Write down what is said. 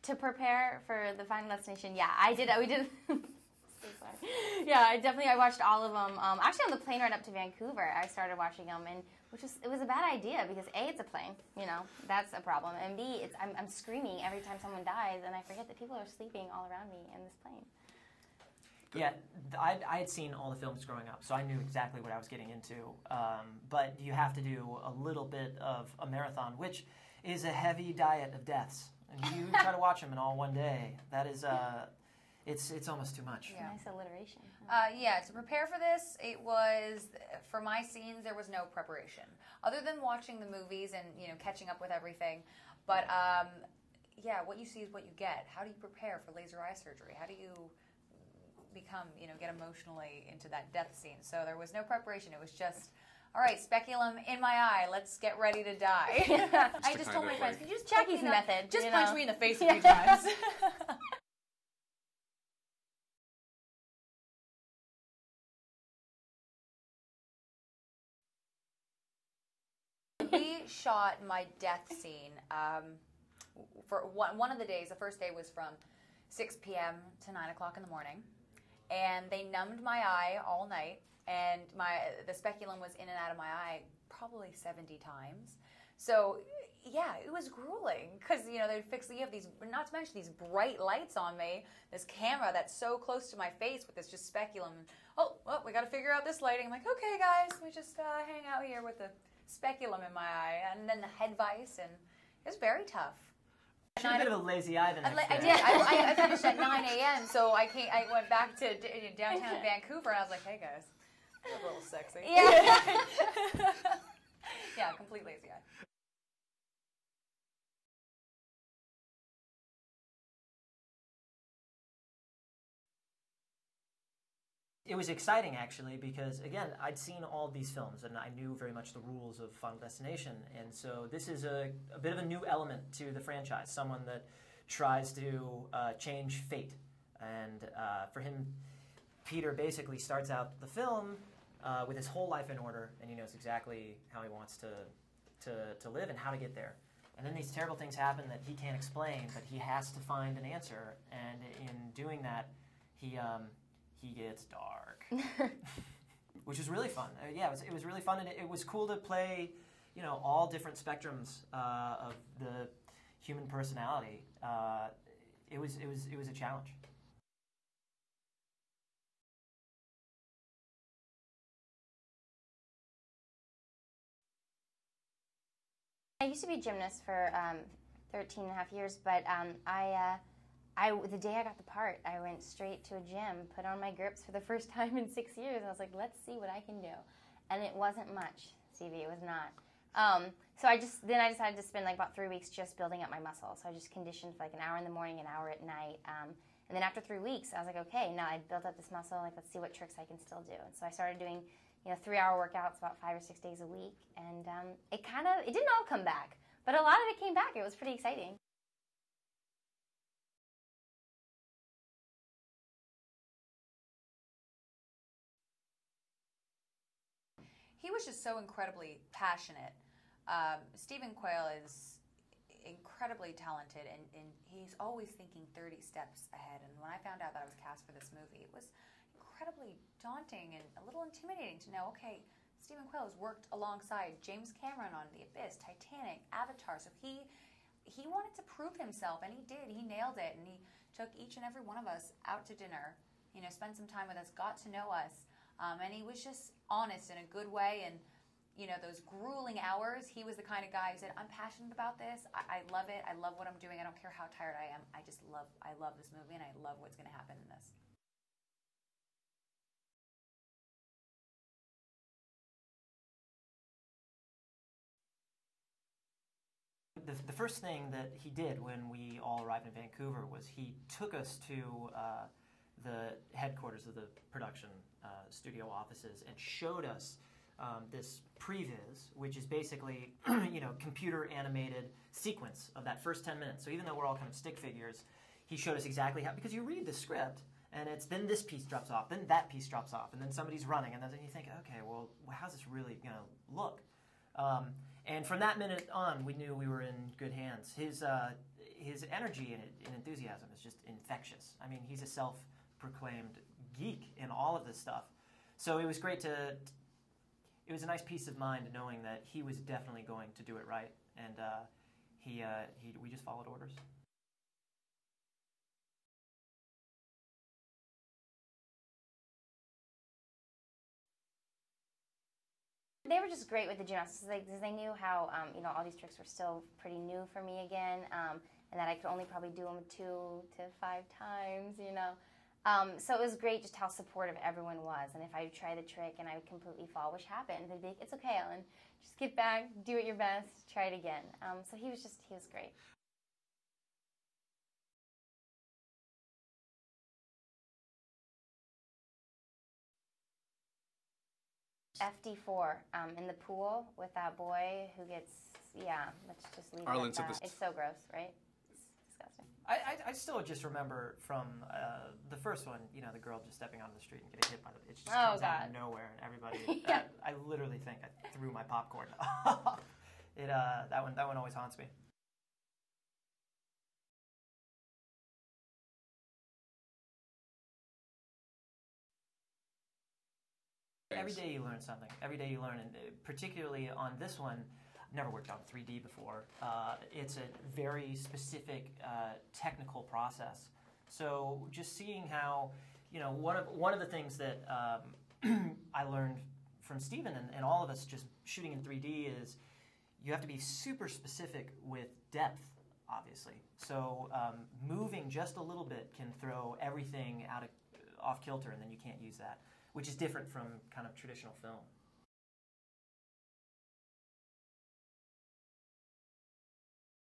To prepare for the Final Destination, yeah, I did. We did. So sorry. Yeah, I watched all of them. Actually, on the plane ride up to Vancouver, I started watching them, and it was a bad idea because A, it's a plane, you know, that's a problem, and B, I'm screaming every time someone dies, and I forget that people are sleeping all around me in this plane. Yeah, I had seen all the films growing up, so I knew exactly what I was getting into. But you have to do a little bit of a marathon, which is a heavy diet of deaths. And you try to watch them in all one day. That is, it's almost too much. Yeah. Nice alliteration. Yeah, to prepare for this, it was, for my scenes, there was no preparation. Other than watching the movies and, you know, catching up with everything. But, yeah, what you see is what you get. How do you prepare for laser eye surgery? How do you become, you know, get emotionally into that death scene? So there was no preparation. It was just, all right, speculum in my eye. Let's get ready to die. I just told my friends, can you just Jackie's method. Just punch me in the face a few times. We shot my death scene for one of the days. The first day was from 6 p.m. to 9 o'clock in the morning. And they numbed my eye all night, and the speculum was in and out of my eye probably 70 times. So, yeah, it was grueling because, you know, they'd you have these, not to mention these bright lights on me, this camera that's so close to my face with this just speculum. Oh, well, we got to figure out this lighting. I'm like, okay, guys, we just hang out here with the speculum in my eye, and then the head vice, and it was very tough. Should have been a bit of a lazy eye the next day. I did. I finished at 9 a.m., so I went back to downtown Vancouver, and I was like, hey, guys, that's a little sexy. Yeah. Yeah, complete lazy eye. It was exciting, actually, because, again, I'd seen all of these films, and I knew very much the rules of Final Destination, and so this is a bit of a new element to the franchise, someone that tries to change fate. And for him, Peter basically starts out the film with his whole life in order, and he knows exactly how he wants to live and how to get there. And then these terrible things happen that he can't explain, but he has to find an answer, and in doing that, he gets dark, which is really fun. Yeah, it was really fun, and it was cool to play, you know, all different spectrums of the human personality. It was a challenge. I used to be a gymnast for 13 and a half years, but the day I got the part, I went straight to a gym, put on my grips for the first time in 6 years, and I was like, let's see what I can do. And it wasn't much, Stevie, it was not. So I decided to spend like about 3 weeks just building up my muscle. So I just conditioned for like an hour in the morning, an hour at night. And then after 3 weeks, I was like, okay, now I built up this muscle, like let's see what tricks I can still do. And so I started doing, you know, 3-hour workouts about 5 or 6 days a week. And it didn't all come back, but a lot of it came back. It was pretty exciting. He was just so incredibly passionate. Stephen Quayle is incredibly talented, and he's always thinking 30 steps ahead. And when I found out that I was cast for this movie, it was incredibly daunting and a little intimidating to know, okay, Stephen Quayle has worked alongside James Cameron on The Abyss, Titanic, Avatar, so he wanted to prove himself, and he did. He nailed it, and he took each and every one of us out to dinner, you know, spent some time with us, got to know us. And he was just honest in a good way. And, you know, those grueling hours, he was the kind of guy who said, I'm passionate about this. I love it. I love what I'm doing. I don't care how tired I am. I love this movie, and I love what's going to happen in this. The first thing that he did when we all arrived in Vancouver was he took us to the headquarters of the production studio offices and showed us this previs, which is basically you know, computer animated sequence of that first 10 minutes. So even though we're all kind of stick figures, he showed us exactly how, because you read the script and it's then this piece drops off, then that piece drops off, and then somebody's running, and then you think, okay, well, how's this really going to look? And from that minute on, we knew we were in good hands. his energy and enthusiasm is just infectious. I mean, he's a self-proclaimed geek in all of this stuff. So it was great to. It was a nice peace of mind knowing that he was definitely going to do it right, and we just followed orders. They were just great with the gymnastics because they knew how all these tricks were still pretty new for me again, and that I could only probably do them 2 to 5 times. So it was great just how supportive everyone was. And if I would try the trick and I would completely fall, which happened, they'd be like, "It's okay, Ellen. Just get back, do it your best, try it again." So he was great. FD4 in the pool with that boy who gets, let's just leave it at that. It's so gross, right? It's disgusting. I still just remember from the first one, the girl just stepping onto the street and getting hit by it just comes out of nowhere, and everybody. I literally think I threw my popcorn. That one always haunts me. Every day you learn something. Every day you learn, and particularly on this one, I've never worked on 3D before. It's a very specific technical process. So just seeing how, one of the things that I learned from Steven and all of us just shooting in 3D is you have to be super specific with depth, obviously. So moving just a little bit can throw everything off kilter, and then you can't use that, which is different from kind of traditional film.